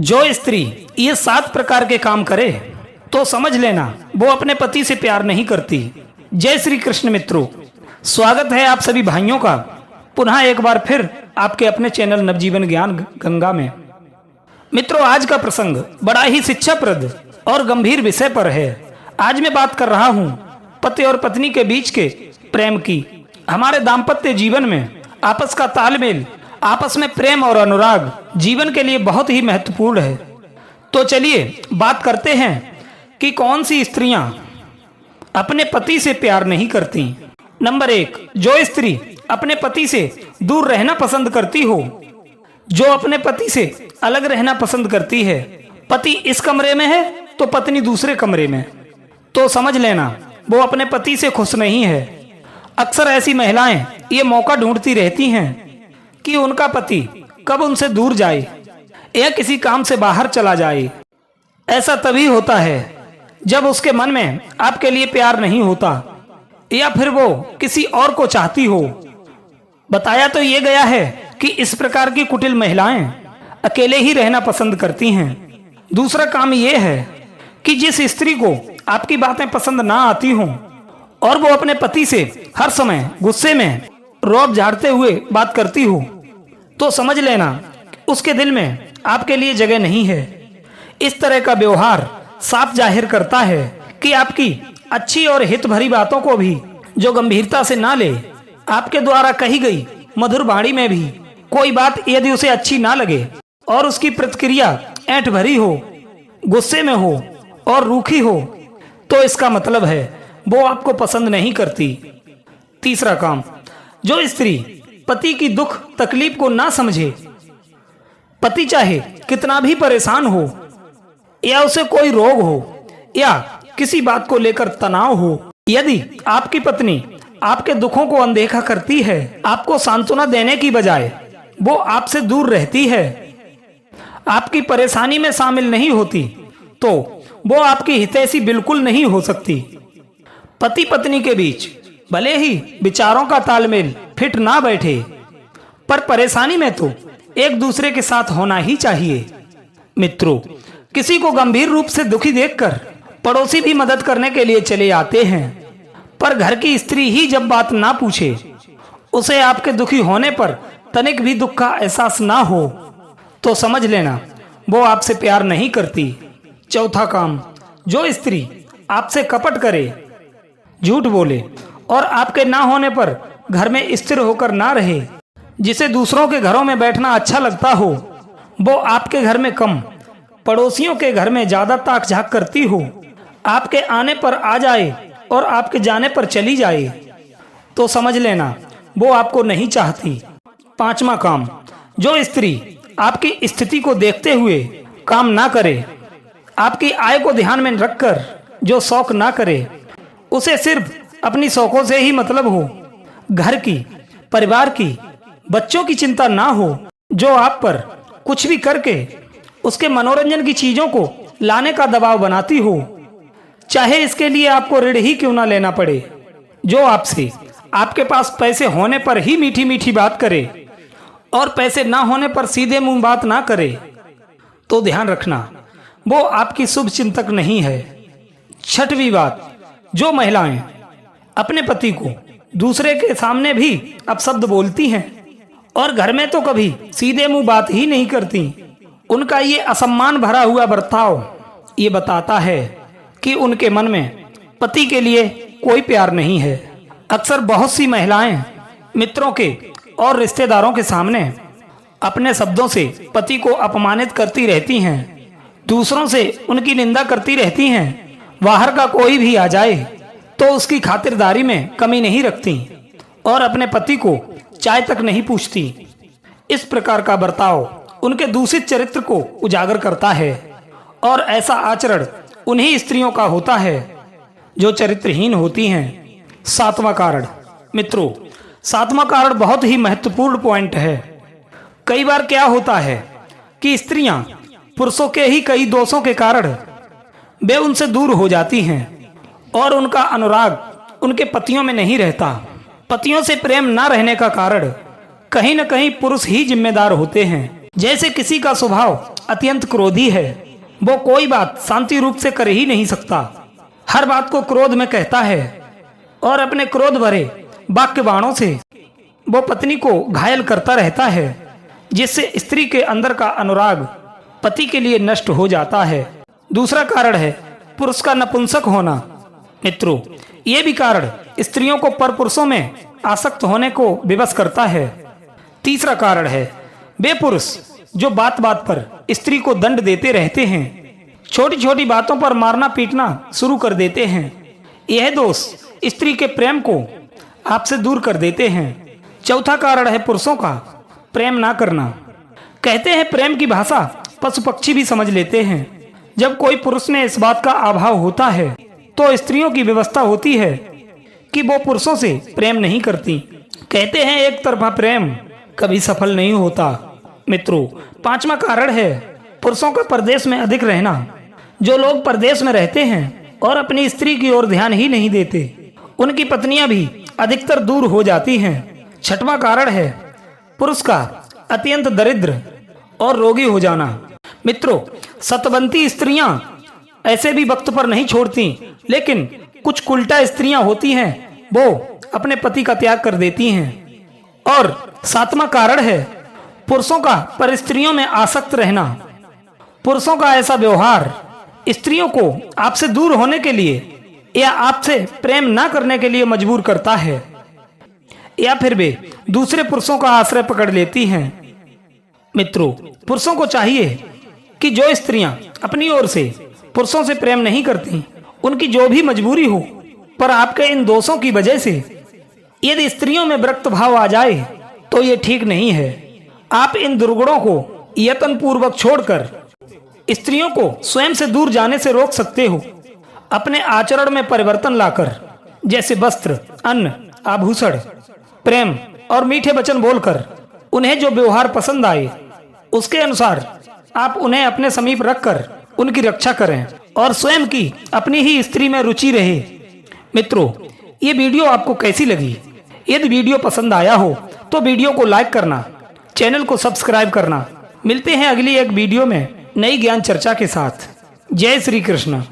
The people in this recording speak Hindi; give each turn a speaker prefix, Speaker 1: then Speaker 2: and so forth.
Speaker 1: जो स्त्री ये 7 प्रकार के काम करे तो समझ लेना वो अपने पति से प्यार नहीं करती। जय श्री कृष्ण मित्रों, स्वागत है आप सभी भाइयों का पुनः एक बार फिर आपके अपने चैनल नवजीवन ज्ञान गंगा में। मित्रों, आज का प्रसंग बड़ा ही शिक्षाप्रद और गंभीर विषय पर है। आज मैं बात कर रहा हूँ पति और पत्नी के बीच के प्रेम की। हमारे दाम्पत्य जीवन में आपस का तालमेल, आपस में प्रेम और अनुराग जीवन के लिए बहुत ही महत्वपूर्ण है। तो चलिए बात करते हैं कि कौन सी स्त्रियां अपने पति से प्यार नहीं करती। नंबर 1, जो स्त्री अपने पति से दूर रहना पसंद करती हो, जो अपने पति से अलग रहना पसंद करती है। पति इस कमरे में है तो पत्नी दूसरे कमरे में, तो समझ लेना वो अपने पति से खुश नहीं है। अक्सर ऐसी महिलाएं ये मौका ढूंढती रहती हैं कि उनका पति कब उनसे दूर जाए या किसी काम से बाहर चला जाए। ऐसा तभी होता है जब उसके मन में आपके लिए प्यार नहीं होता या फिर वो किसी और को चाहती हो। बताया तो ये गया है कि इस प्रकार की कुटिल महिलाएं अकेले ही रहना पसंद करती हैं। दूसरा काम ये है कि जिस स्त्री को आपकी बातें पसंद ना आती हों और वो अपने पति से हर समय गुस्से में रौब झाड़ते हुए बात करती हो, तो समझ लेना उसके दिल में आपके लिए जगह नहीं है। इस तरह का व्यवहार साफ जाहिर करता है कि आपकी अच्छी और हित भरी बातों को भी जो गंभीरता से ना ले, आपके द्वारा कही गई मधुर वाणी में भी कोई बात यदि उसे अच्छी ना लगे और उसकी प्रतिक्रिया ऐंठ भरी हो, गुस्से में हो और रूखी हो, तो इसका मतलब है वो आपको पसंद नहीं करती। तीसरा काम, जो स्त्री पति की दुख तकलीफ को ना समझे, पति चाहे कितना भी परेशान हो या उसे कोई रोग हो या किसी बात को लेकर तनाव हो, यदि आपकी पत्नी आपके दुखों को अनदेखा करती है, आपको सांत्वना देने की बजाय वो आपसे दूर रहती है, आपकी परेशानी में शामिल नहीं होती, तो वो आपकी हितैषी बिल्कुल नहीं हो सकती। पति पत्नी के बीच भले ही विचारों का तालमेल फिट ना बैठे, पर परेशानी में तो एक दूसरे के साथ होना ही चाहिए। मित्रों, किसी को गंभीर रूप से दुखी देखकर पड़ोसी भी मदद करने के लिए चले आते हैं, पर घर की स्त्री ही जब बात ना पूछे, उसे आपके दुखी होने पर तनिक भी दुख का एहसास ना हो, तो समझ लेना वो आपसे प्यार नहीं करती। चौथा काम, जो स्त्री आपसे कपट करे, झूठ बोले और आपके ना होने पर घर में स्थिर होकर ना रहे, जिसे दूसरों के घरों में बैठना अच्छा लगता हो, वो आपके घर में कम, पड़ोसियों के घर में ज्यादा ताक झाक करती हो, आपके आने पर आ जाए और आपके जाने पर चली जाए, तो समझ लेना वो आपको नहीं चाहती। पांचवा काम, जो स्त्री आपकी स्थिति को देखते हुए काम ना करे, आपकी आय को ध्यान में रखकर जो शौक ना करे, उसे सिर्फ अपनी शौकों से ही मतलब हो, घर की, परिवार की, बच्चों की चिंता ना हो, जो आप पर कुछ भी करके उसके मनोरंजन की चीजों को लाने का दबाव बनाती हो, चाहे इसके लिए आपको ऋण ही क्यों ना लेना पड़े, जो आपसे आपके पास पैसे होने पर ही मीठी मीठी बात करे और पैसे ना होने पर सीधे मुंह बात ना करे, तो ध्यान रखना वो आपकी शुभ चिंतक नहीं है। छठवीं बात, जो महिलाएं अपने पति को दूसरे के सामने भी अपशब्द बोलती हैं और घर में तो कभी सीधे मुंह बात ही नहीं करती, उनका ये असम्मान भरा हुआ बर्ताव ये बताता है कि उनके मन में पति के लिए कोई प्यार नहीं है। अक्सर बहुत सी महिलाएं मित्रों के और रिश्तेदारों के सामने अपने शब्दों से पति को अपमानित करती रहती हैं, दूसरों से उनकी निंदा करती रहती हैं, बाहर का कोई भी आ जाए तो उसकी खातिरदारी में कमी नहीं रखती और अपने पति को चाय तक नहीं पूछती। इस प्रकार का बर्ताव उनके दूषित चरित्र को उजागर करता है और ऐसा आचरण उन्हीं स्त्रियों का होता है जो चरित्रहीन होती हैं। सातवां कारण, मित्रों, सातवां कारण बहुत ही महत्वपूर्ण पॉइंट है। कई बार क्या होता है कि स्त्रियां पुरुषों के ही कई दोषों के कारण वे उनसे दूर हो जाती हैं और उनका अनुराग उनके पतियों में नहीं रहता। पतियों से प्रेम ना रहने का कारण कहीं न कहीं पुरुष ही जिम्मेदार होते हैं। जैसे किसी का स्वभाव अत्यंत क्रोधी है। वो कोई बात शांति रूप से कर ही नहीं सकता, हर बात को क्रोध में कहता है और अपने क्रोध भरे वाक्य बाणों से वो पत्नी को घायल करता रहता है, जिससे स्त्री के अंदर का अनुराग पति के लिए नष्ट हो जाता है। दूसरा कारण है पुरुष का नपुंसक होना। मित्रों, ये भी कारण स्त्रियों को परपुरुषों में आसक्त होने को विवश करता है। तीसरा कारण है वे पुरुष जो बात बात पर स्त्री को दंड देते रहते हैं, छोटी छोटी बातों पर मारना पीटना शुरू कर देते हैं। यह दोष स्त्री के प्रेम को आपसे दूर कर देते हैं। चौथा कारण है पुरुषों का प्रेम ना करना। कहते हैं प्रेम की भाषा पशु पक्षी भी समझ लेते हैं। जब कोई पुरुष में इस बात का अभाव होता है तो स्त्रियों की व्यवस्था होती है कि वो पुरुषों से प्रेम नहीं करती। कहते हैं एक तरफा प्रेम कभी सफल नहीं होता। मित्रों, पांचवा कारण है पुरुषों का परदेश में अधिक रहना। जो लोग परदेश में रहते हैं और अपनी स्त्री की ओर ध्यान ही नहीं देते, उनकी पत्नियां भी अधिकतर दूर हो जाती हैं। छठवां कारण है पुरुष का अत्यंत दरिद्र और रोगी हो जाना। मित्रों, सतवंती स्त्रियां ऐसे भी वक्त पर नहीं छोड़ती, लेकिन कुछ कुलटा स्त्रियां होती हैं, वो अपने पति का त्याग कर देती हैं। और सातवां कारण है पुरुषों का पर स्त्रियों में आसक्त रहना। पुरुषों का ऐसा व्यवहार स्त्रियों को आपसे दूर होने के लिए या आपसे प्रेम ना करने के लिए मजबूर करता है, या फिर वे दूसरे पुरुषों का आश्रय पकड़ लेती हैं। मित्रों, पुरुषों को चाहिए कि जो स्त्रियां अपनी ओर से पुरुषों से प्रेम नहीं करती, उनकी जो भी मजबूरी हो, पर आपके इन दोषों की वजह से यदि स्त्रियों में विरक्त भाव आ जाए तो ये ठीक नहीं है। आप इन दुर्गुणों को यत्न पूर्वक छोड़कर स्त्रियों को स्वयं से दूर जाने से रोक सकते हो, अपने आचरण में परिवर्तन लाकर। जैसे वस्त्र, अन्न, आभूषण, प्रेम और मीठे वचन बोलकर उन्हें जो व्यवहार पसंद आए उसके अनुसार आप उन्हें अपने समीप रखकर उनकी रक्षा करें और स्वयं की अपनी ही स्त्री में रुचि रहे। मित्रों, ये वीडियो आपको कैसी लगी? यदि वीडियो पसंद आया हो तो वीडियो को लाइक करना, चैनल को सब्सक्राइब करना। मिलते हैं अगली एक वीडियो में नई ज्ञान चर्चा के साथ। जय श्री कृष्ण।